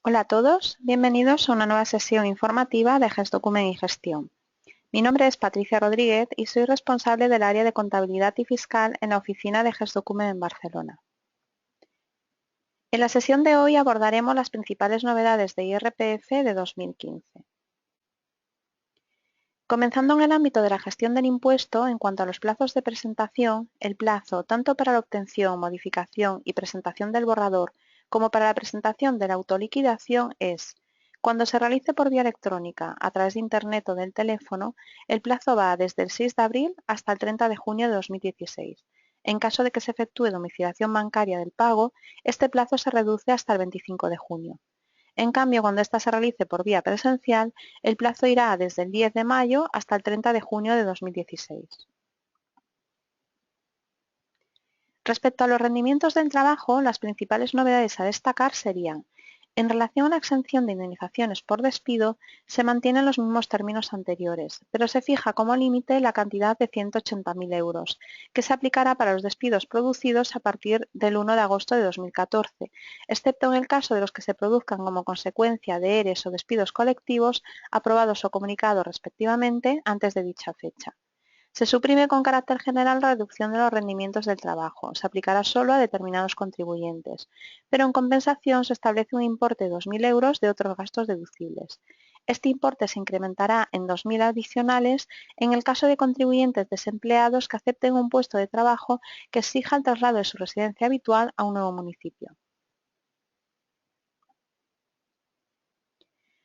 Hola a todos, bienvenidos a una nueva sesión informativa de GestDocument y Gestión. Mi nombre es Patricia Rodríguez y soy responsable del área de contabilidad y fiscal en la oficina de GestDocument en Barcelona. En la sesión de hoy abordaremos las principales novedades de IRPF de 2015. Comenzando en el ámbito de la gestión del impuesto, en cuanto a los plazos de presentación, el plazo tanto para la obtención, modificación y presentación del borrador como para la presentación de la autoliquidación es: cuando se realice por vía electrónica, a través de Internet o del teléfono, el plazo va desde el 6 de abril hasta el 30 de junio de 2016. En caso de que se efectúe domiciliación bancaria del pago, este plazo se reduce hasta el 25 de junio. En cambio, cuando ésta se realice por vía presencial, el plazo irá desde el 10 de mayo hasta el 30 de junio de 2016. Respecto a los rendimientos del trabajo, las principales novedades a destacar serían: en relación a la exención de indemnizaciones por despido, se mantienen los mismos términos anteriores, pero se fija como límite la cantidad de 180.000 euros, que se aplicará para los despidos producidos a partir del 1 de agosto de 2014, excepto en el caso de los que se produzcan como consecuencia de ERES o despidos colectivos aprobados o comunicados respectivamente antes de dicha fecha. Se suprime con carácter general la reducción de los rendimientos del trabajo. Se aplicará solo a determinados contribuyentes, pero en compensación se establece un importe de 2.000 euros de otros gastos deducibles. Este importe se incrementará en 2.000 adicionales en el caso de contribuyentes desempleados que acepten un puesto de trabajo que exija el traslado de su residencia habitual a un nuevo municipio.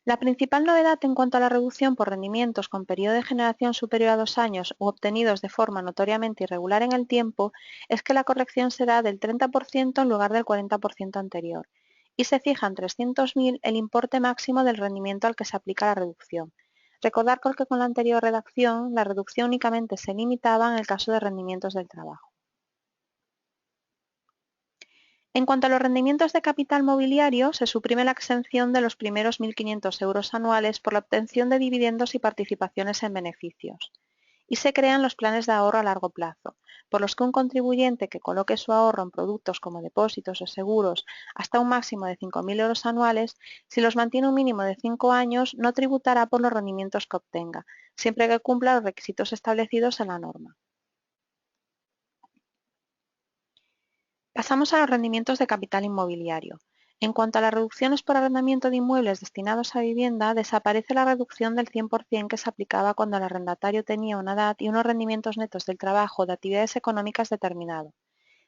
La principal novedad en cuanto a la reducción por rendimientos con periodo de generación superior a 2 años u obtenidos de forma notoriamente irregular en el tiempo es que la corrección será del 30% en lugar del 40% anterior, y se fija en 300.000 el importe máximo del rendimiento al que se aplica la reducción. Recordar que con la anterior redacción, la reducción únicamente se limitaba en el caso de rendimientos del trabajo. En cuanto a los rendimientos de capital mobiliario, se suprime la exención de los primeros 1.500 euros anuales por la obtención de dividendos y participaciones en beneficios, y se crean los planes de ahorro a largo plazo, por los que un contribuyente que coloque su ahorro en productos como depósitos o seguros hasta un máximo de 5.000 euros anuales, si los mantiene un mínimo de 5 años, no tributará por los rendimientos que obtenga, siempre que cumpla los requisitos establecidos en la norma. Pasamos a los rendimientos de capital inmobiliario. En cuanto a las reducciones por arrendamiento de inmuebles destinados a vivienda, desaparece la reducción del 100% que se aplicaba cuando el arrendatario tenía una edad y unos rendimientos netos del trabajo de actividades económicas determinado.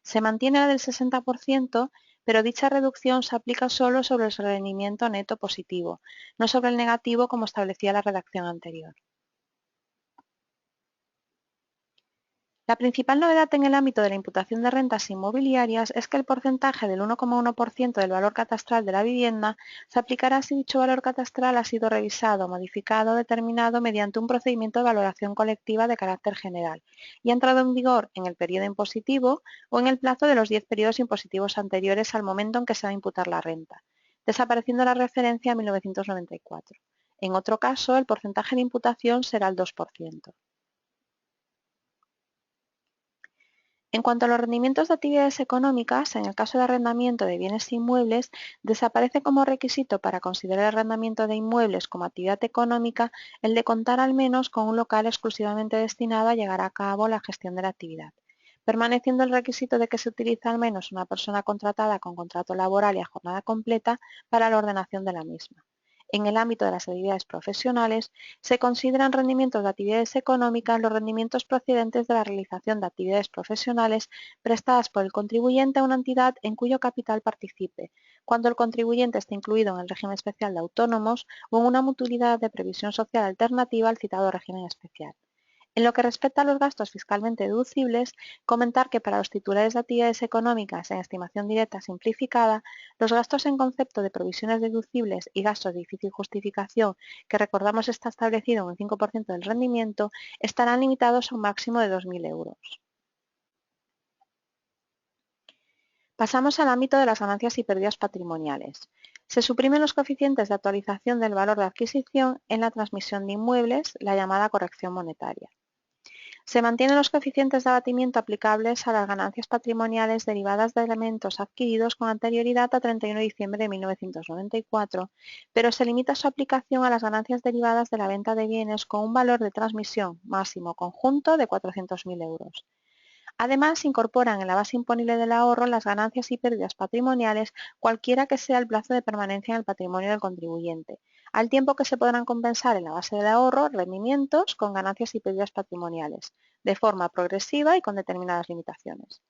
Se mantiene la del 60%, pero dicha reducción se aplica solo sobre el rendimiento neto positivo, no sobre el negativo como establecía la redacción anterior. La principal novedad en el ámbito de la imputación de rentas inmobiliarias es que el porcentaje del 1,1% del valor catastral de la vivienda se aplicará si dicho valor catastral ha sido revisado, modificado o determinado mediante un procedimiento de valoración colectiva de carácter general y ha entrado en vigor en el periodo impositivo o en el plazo de los 10 periodos impositivos anteriores al momento en que se va a imputar la renta, desapareciendo la referencia a 1994. En otro caso, el porcentaje de imputación será el 2%. En cuanto a los rendimientos de actividades económicas, en el caso de arrendamiento de bienes inmuebles, desaparece como requisito para considerar el arrendamiento de inmuebles como actividad económica el de contar al menos con un local exclusivamente destinado a llevar a cabo la gestión de la actividad, permaneciendo el requisito de que se utilice al menos una persona contratada con contrato laboral y a jornada completa para la ordenación de la misma. En el ámbito de las actividades profesionales, se consideran rendimientos de actividades económicas los rendimientos procedentes de la realización de actividades profesionales prestadas por el contribuyente a una entidad en cuyo capital participe, cuando el contribuyente esté incluido en el régimen especial de autónomos o en una mutualidad de previsión social alternativa al citado régimen especial. En lo que respecta a los gastos fiscalmente deducibles, comentar que para los titulares de actividades económicas en estimación directa simplificada, los gastos en concepto de provisiones deducibles y gastos de difícil justificación, que recordamos está establecido en un 5% del rendimiento, estarán limitados a un máximo de 2.000 euros. Pasamos al ámbito de las ganancias y pérdidas patrimoniales. Se suprimen los coeficientes de actualización del valor de adquisición en la transmisión de inmuebles, la llamada corrección monetaria. Se mantienen los coeficientes de abatimiento aplicables a las ganancias patrimoniales derivadas de elementos adquiridos con anterioridad a 31 de diciembre de 1994, pero se limita su aplicación a las ganancias derivadas de la venta de bienes con un valor de transmisión máximo conjunto de 400.000 euros. Además, se incorporan en la base imponible del ahorro las ganancias y pérdidas patrimoniales, cualquiera que sea el plazo de permanencia en el patrimonio del contribuyente, al tiempo que se podrán compensar en la base del ahorro rendimientos con ganancias y pérdidas patrimoniales, de forma progresiva y con determinadas limitaciones.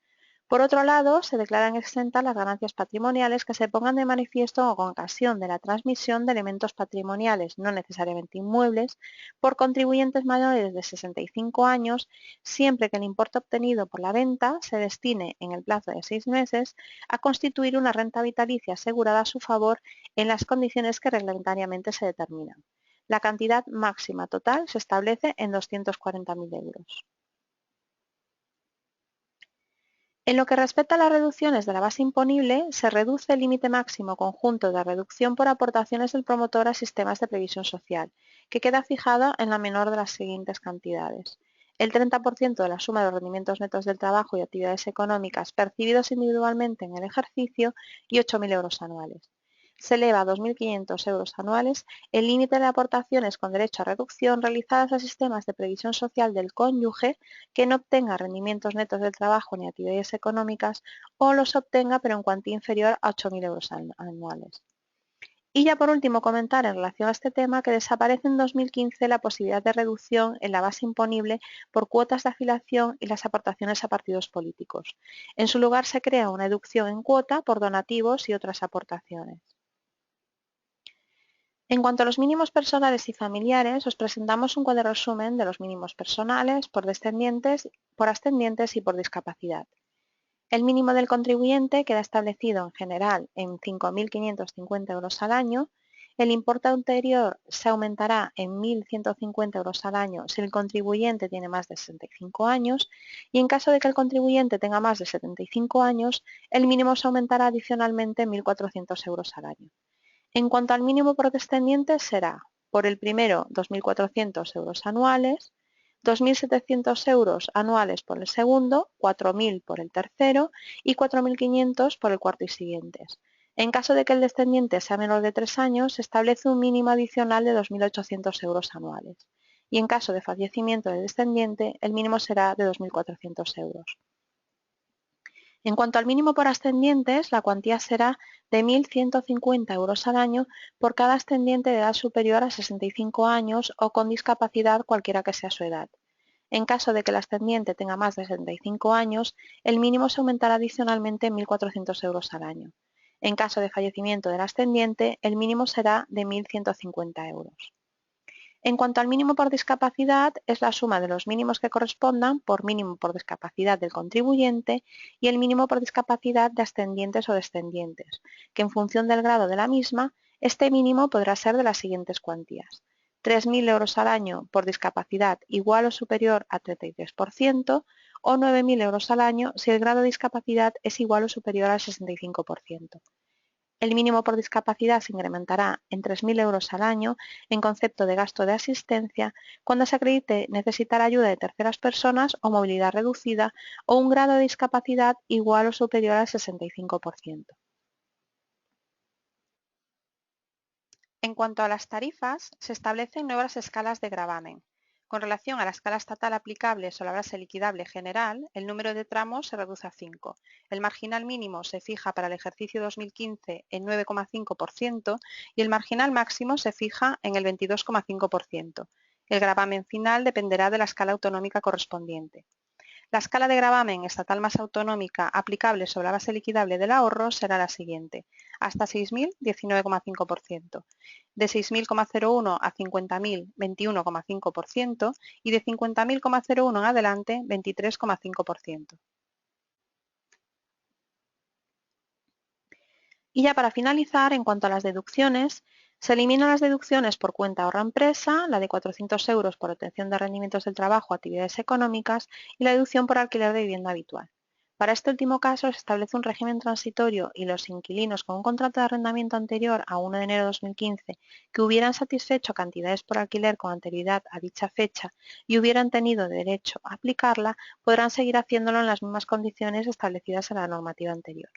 Por otro lado, se declaran exentas las ganancias patrimoniales que se pongan de manifiesto con ocasión de la transmisión de elementos patrimoniales no necesariamente inmuebles por contribuyentes mayores de 65 años, siempre que el importe obtenido por la venta se destine en el plazo de 6 meses a constituir una renta vitalicia asegurada a su favor en las condiciones que reglamentariamente se determinan. La cantidad máxima total se establece en 240.000 euros. En lo que respecta a las reducciones de la base imponible, se reduce el límite máximo conjunto de reducción por aportaciones del promotor a sistemas de previsión social, que queda fijado en la menor de las siguientes cantidades. El 30% de la suma de los rendimientos netos del trabajo y actividades económicas percibidos individualmente en el ejercicio y 8.000 euros anuales. Se eleva a 2.500 euros anuales el límite de aportaciones con derecho a reducción realizadas a sistemas de previsión social del cónyuge que no obtenga rendimientos netos del trabajo ni actividades económicas o los obtenga pero en cuantía inferior a 8.000 euros anuales. Y ya por último comentar en relación a este tema que desaparece en 2015 la posibilidad de reducción en la base imponible por cuotas de afiliación y las aportaciones a partidos políticos. En su lugar se crea una deducción en cuota por donativos y otras aportaciones. En cuanto a los mínimos personales y familiares, os presentamos un cuadro resumen de los mínimos personales por ascendientes y por discapacidad. El mínimo del contribuyente queda establecido en general en 5.550 euros al año. El importe anterior se aumentará en 1.150 euros al año si el contribuyente tiene más de 65 años y en caso de que el contribuyente tenga más de 75 años, el mínimo se aumentará adicionalmente en 1.400 euros al año. En cuanto al mínimo por descendiente será, por el primero, 2.400 euros anuales, 2.700 euros anuales por el segundo, 4.000 por el tercero y 4.500 por el cuarto y siguientes. En caso de que el descendiente sea menor de 3 años, se establece un mínimo adicional de 2.800 euros anuales. Y en caso de fallecimiento del descendiente, el mínimo será de 2.400 euros. En cuanto al mínimo por ascendientes, la cuantía será de 1.150 euros al año por cada ascendiente de edad superior a 65 años o con discapacidad cualquiera que sea su edad. En caso de que el ascendiente tenga más de 65 años, el mínimo se aumentará adicionalmente en 1.400 euros al año. En caso de fallecimiento del ascendiente, el mínimo será de 1.150 euros. En cuanto al mínimo por discapacidad, es la suma de los mínimos que correspondan por mínimo por discapacidad del contribuyente y el mínimo por discapacidad de ascendientes o descendientes, que en función del grado de la misma, este mínimo podrá ser de las siguientes cuantías. 3.000 euros al año por discapacidad igual o superior a 33% o 9.000 euros al año si el grado de discapacidad es igual o superior al 65%. El mínimo por discapacidad se incrementará en 3.000 euros al año en concepto de gasto de asistencia cuando se acredite necesitar ayuda de terceras personas o movilidad reducida o un grado de discapacidad igual o superior al 65%. En cuanto a las tarifas, se establecen nuevas escalas de gravamen. Con relación a la escala estatal aplicable sobre la base liquidable general, el número de tramos se reduce a 5. El marginal mínimo se fija para el ejercicio 2015 en 9,5% y el marginal máximo se fija en el 22,5%. El gravamen final dependerá de la escala autonómica correspondiente. La escala de gravamen estatal más autonómica aplicable sobre la base liquidable del ahorro será la siguiente. Hasta 6.000, 19,5%. De 6.000,01 a 50.000, 21,5% y de 50.000,01 en adelante, 23,5%. Y ya para finalizar, en cuanto a las deducciones, se eliminan las deducciones por cuenta ahorro empresa, la de 400 euros por obtención de rendimientos del trabajo o actividades económicas y la deducción por alquiler de vivienda habitual. Para este último caso se establece un régimen transitorio y los inquilinos con un contrato de arrendamiento anterior a 1 de enero de 2015 que hubieran satisfecho cantidades por alquiler con anterioridad a dicha fecha y hubieran tenido derecho a aplicarla, podrán seguir haciéndolo en las mismas condiciones establecidas en la normativa anterior.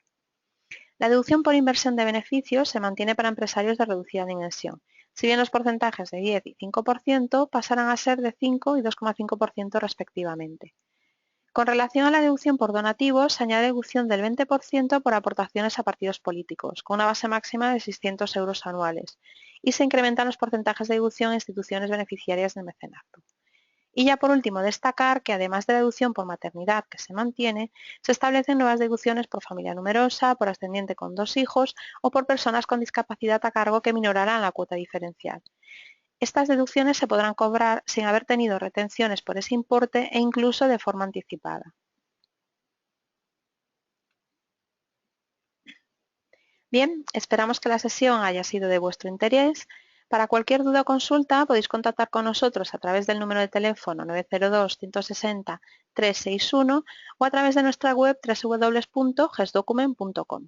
La deducción por inversión de beneficios se mantiene para empresarios de reducida dimensión, si bien los porcentajes de 10 y 5% pasarán a ser de 5 y 2,5% respectivamente. Con relación a la deducción por donativos, se añade deducción del 20% por aportaciones a partidos políticos, con una base máxima de 600 euros anuales, y se incrementan los porcentajes de deducción a instituciones beneficiarias del mecenazgo. Y ya por último, destacar que además de la deducción por maternidad que se mantiene, se establecen nuevas deducciones por familia numerosa, por ascendiente con 2 hijos o por personas con discapacidad a cargo que minorarán la cuota diferencial. Estas deducciones se podrán cobrar sin haber tenido retenciones por ese importe e incluso de forma anticipada. Bien, esperamos que la sesión haya sido de vuestro interés. Para cualquier duda o consulta podéis contactar con nosotros a través del número de teléfono 902-160-361 o a través de nuestra web www.gesdocument.com.